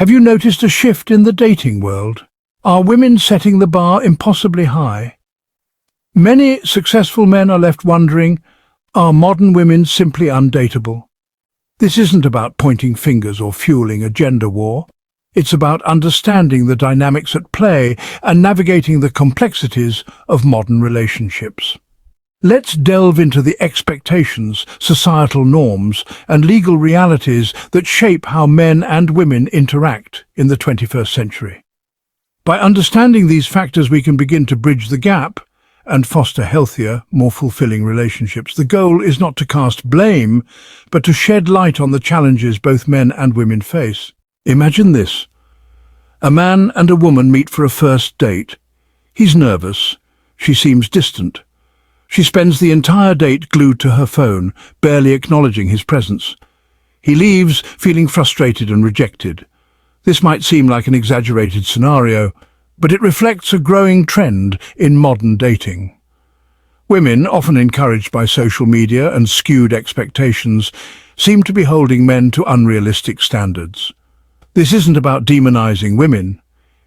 Have you noticed a shift in the dating world? Are women setting the bar impossibly high? Many successful men are left wondering, are modern women simply undateable? This isn't about pointing fingers or fueling a gender war. It's about understanding the dynamics at play and navigating the complexities of modern relationships. Let's delve into the expectations, societal norms, and legal realities that shape how men and women interact in the 21st century. By understanding these factors, we can begin to bridge the gap and foster healthier, more fulfilling relationships. The goal is not to cast blame, but to shed light on the challenges both men and women face. Imagine this. A man and a woman meet for a first date. He's nervous. She seems distant. She spends the entire date glued to her phone, barely acknowledging his presence. He leaves feeling frustrated and rejected. This might seem like an exaggerated scenario, but it reflects a growing trend in modern dating. Women, often encouraged by social media and skewed expectations, seem to be holding men to unrealistic standards. This isn't about demonizing women.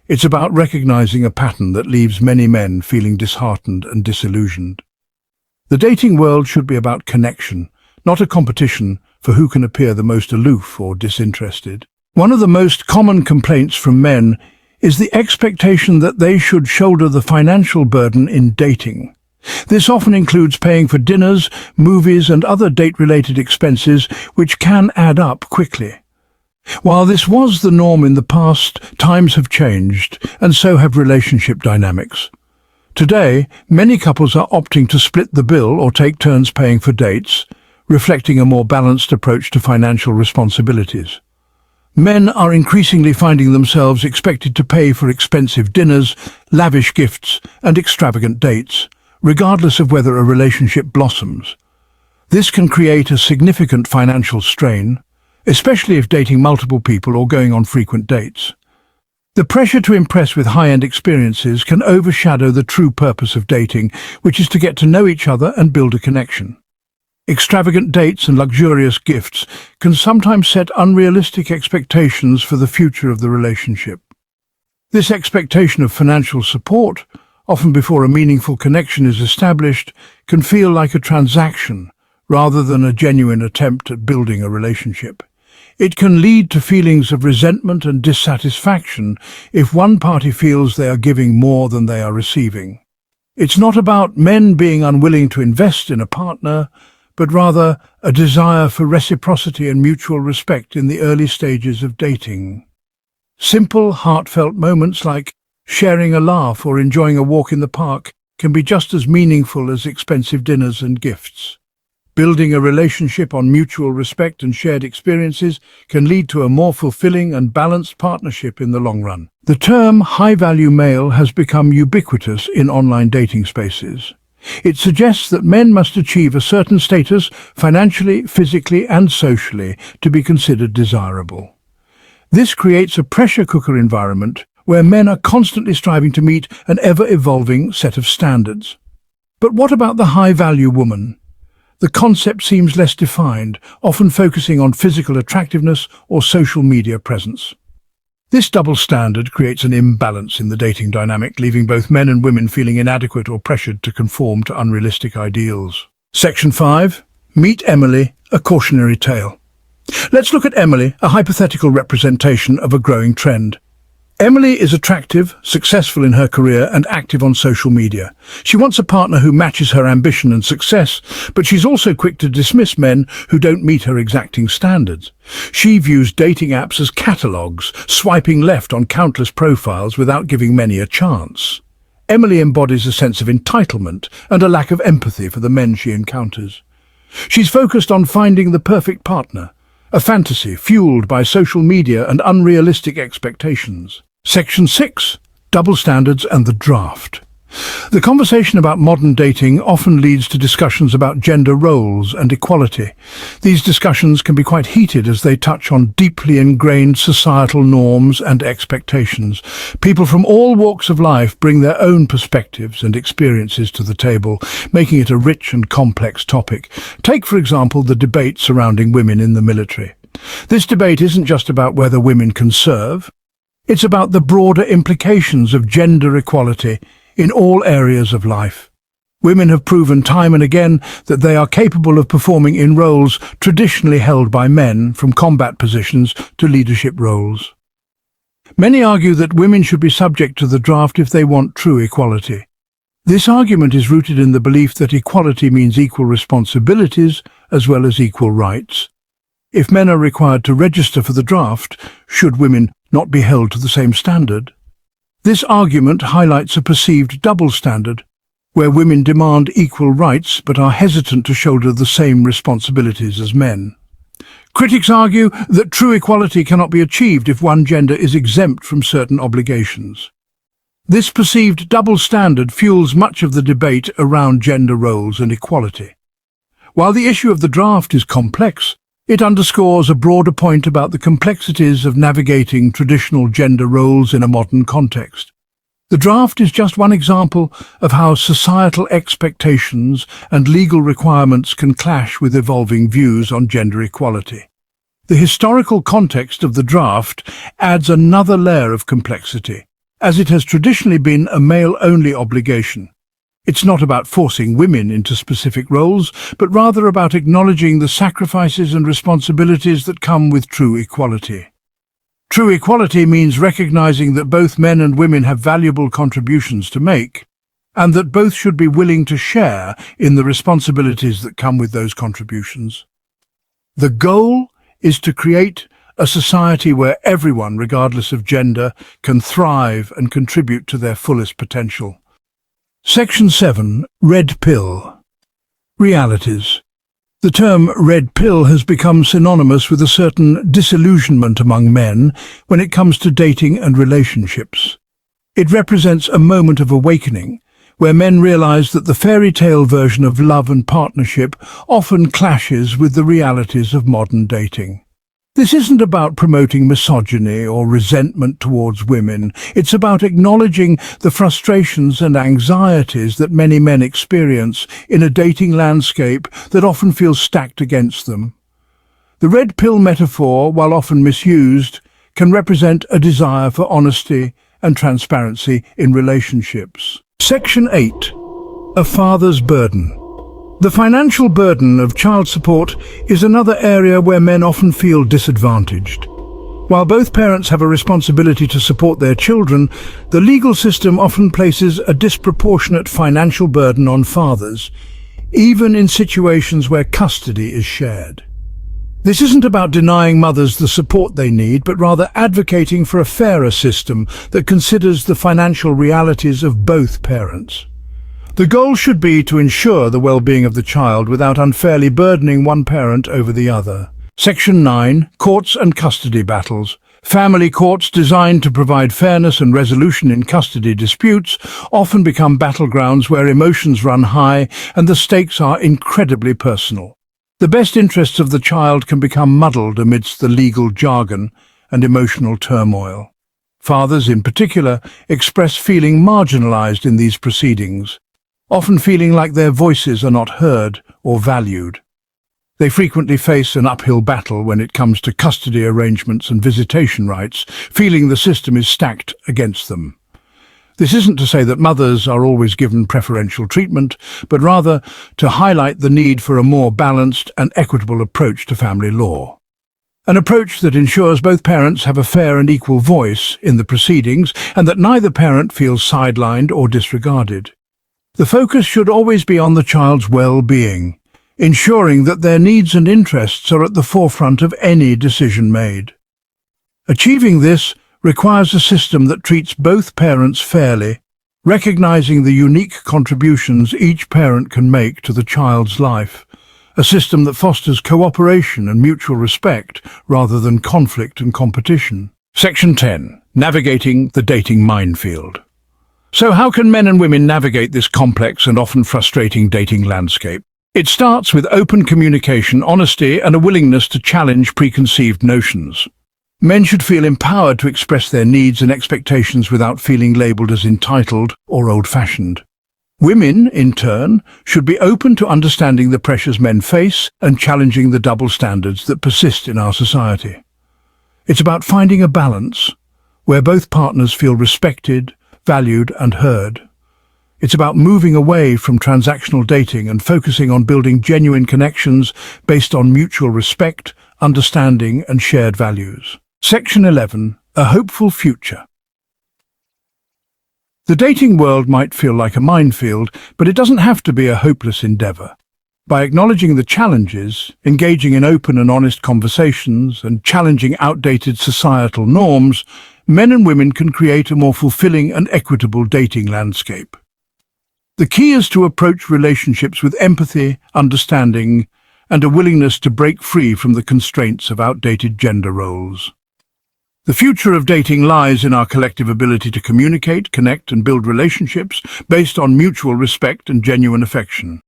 It's about recognizing a pattern that leaves many men feeling disheartened and disillusioned. The dating world should be about connection, not a competition for who can appear the most aloof or disinterested. One of the most common complaints from men is the expectation that they should shoulder the financial burden in dating. This often includes paying for dinners, movies, and other date-related expenses, which can add up quickly. While this was the norm in the past, times have changed, and so have relationship dynamics. Today, many couples are opting to split the bill or take turns paying for dates, reflecting a more balanced approach to financial responsibilities. Men are increasingly finding themselves expected to pay for expensive dinners, lavish gifts, and extravagant dates, regardless of whether a relationship blossoms. This can create a significant financial strain, especially if dating multiple people or going on frequent dates. The pressure to impress with high-end experiences can overshadow the true purpose of dating, which is to get to know each other and build a connection. Extravagant dates and luxurious gifts can sometimes set unrealistic expectations for the future of the relationship. This expectation of financial support, often before a meaningful connection is established, can feel like a transaction rather than a genuine attempt at building a relationship. It can lead to feelings of resentment and dissatisfaction if one party feels they are giving more than they are receiving. It's not about men being unwilling to invest in a partner, but rather a desire for reciprocity and mutual respect in the early stages of dating. Simple, heartfelt moments like sharing a laugh or enjoying a walk in the park can be just as meaningful as expensive dinners and gifts. Building a relationship on mutual respect and shared experiences can lead to a more fulfilling and balanced partnership in the long run. The term high-value male has become ubiquitous in online dating spaces. It suggests that men must achieve a certain status financially, physically, and socially to be considered desirable. This creates a pressure cooker environment where men are constantly striving to meet an ever-evolving set of standards. But what about the high-value woman? The concept seems less defined, often focusing on physical attractiveness or social media presence. This double standard creates an imbalance in the dating dynamic, leaving both men and women feeling inadequate or pressured to conform to unrealistic ideals. Section 5. Meet Emily, a cautionary tale. Let's look at Emily, a hypothetical representation of a growing trend. Emily is attractive, successful in her career, and active on social media. She wants a partner who matches her ambition and success, but she's also quick to dismiss men who don't meet her exacting standards. She views dating apps as catalogues, swiping left on countless profiles without giving many a chance. Emily embodies a sense of entitlement and a lack of empathy for the men she encounters. She's focused on finding the perfect partner, a fantasy fueled by social media and unrealistic expectations. Section 6. Double standards and the draft. The conversation about modern dating often leads to discussions about gender roles and equality. These discussions can be quite heated as they touch on deeply ingrained societal norms and expectations. People from all walks of life bring their own perspectives and experiences to the table, making it a rich and complex topic. Take, for example, the debate surrounding women in the military. This debate isn't just about whether women can serve. It's about the broader implications of gender equality in all areas of life. Women have proven time and again that they are capable of performing in roles traditionally held by men, from combat positions to leadership roles. Many argue that women should be subject to the draft if they want true equality. This argument is rooted in the belief that equality means equal responsibilities as well as equal rights. If men are required to register for the draft, should women not be held to the same standard? This argument highlights a perceived double standard, where women demand equal rights but are hesitant to shoulder the same responsibilities as men. Critics argue that true equality cannot be achieved if one gender is exempt from certain obligations. This perceived double standard fuels much of the debate around gender roles and equality. While the issue of the draft is complex, it underscores a broader point about the complexities of navigating traditional gender roles in a modern context. The draft is just one example of how societal expectations and legal requirements can clash with evolving views on gender equality. The historical context of the draft adds another layer of complexity, as it has traditionally been a male-only obligation. It's not about forcing women into specific roles, but rather about acknowledging the sacrifices and responsibilities that come with true equality. True equality means recognizing that both men and women have valuable contributions to make, and that both should be willing to share in the responsibilities that come with those contributions. The goal is to create a society where everyone, regardless of gender, can thrive and contribute to their fullest potential. Section 7. Red Pill. Realities. The term red pill has become synonymous with a certain disillusionment among men when it comes to dating and relationships. It represents a moment of awakening, where men realize that the fairy tale version of love and partnership often clashes with the realities of modern dating. This isn't about promoting misogyny or resentment towards women. It's about acknowledging the frustrations and anxieties that many men experience in a dating landscape that often feels stacked against them. The red pill metaphor, while often misused, can represent a desire for honesty and transparency in relationships. Section 8. A father's burden. The financial burden of child support is another area where men often feel disadvantaged. While both parents have a responsibility to support their children, the legal system often places a disproportionate financial burden on fathers, even in situations where custody is shared. This isn't about denying mothers the support they need, but rather advocating for a fairer system that considers the financial realities of both parents. The goal should be to ensure the well-being of the child without unfairly burdening one parent over the other. Section 9. Courts and custody battles. Family courts, designed to provide fairness and resolution in custody disputes, often become battlegrounds where emotions run high and the stakes are incredibly personal. The best interests of the child can become muddled amidst the legal jargon and emotional turmoil. Fathers, in particular, express feeling marginalized in these proceedings, often feeling like their voices are not heard or valued. They frequently face an uphill battle when it comes to custody arrangements and visitation rights, feeling the system is stacked against them. This isn't to say that mothers are always given preferential treatment, but rather to highlight the need for a more balanced and equitable approach to family law. An approach that ensures both parents have a fair and equal voice in the proceedings, and that neither parent feels sidelined or disregarded. The focus should always be on the child's well-being, ensuring that their needs and interests are at the forefront of any decision made. Achieving this requires a system that treats both parents fairly, recognizing the unique contributions each parent can make to the child's life, a system that fosters cooperation and mutual respect rather than conflict and competition. Section 10. Navigating the dating minefield. So how can men and women navigate this complex and often frustrating dating landscape? It starts with open communication, honesty, and a willingness to challenge preconceived notions. Men should feel empowered to express their needs and expectations without feeling labeled as entitled or old-fashioned. Women, in turn, should be open to understanding the pressures men face and challenging the double standards that persist in our society. It's about finding a balance where both partners feel respected, valued and heard. It's about moving away from transactional dating and focusing on building genuine connections based on mutual respect, understanding and shared values. Section 11. A hopeful future. The dating world might feel like a minefield, but it doesn't have to be a hopeless endeavor. By acknowledging the challenges, engaging in open and honest conversations, and challenging outdated societal norms, men and women can create a more fulfilling and equitable dating landscape. The key is to approach relationships with empathy, understanding, and a willingness to break free from the constraints of outdated gender roles. The future of dating lies in our collective ability to communicate, connect, and build relationships based on mutual respect and genuine affection.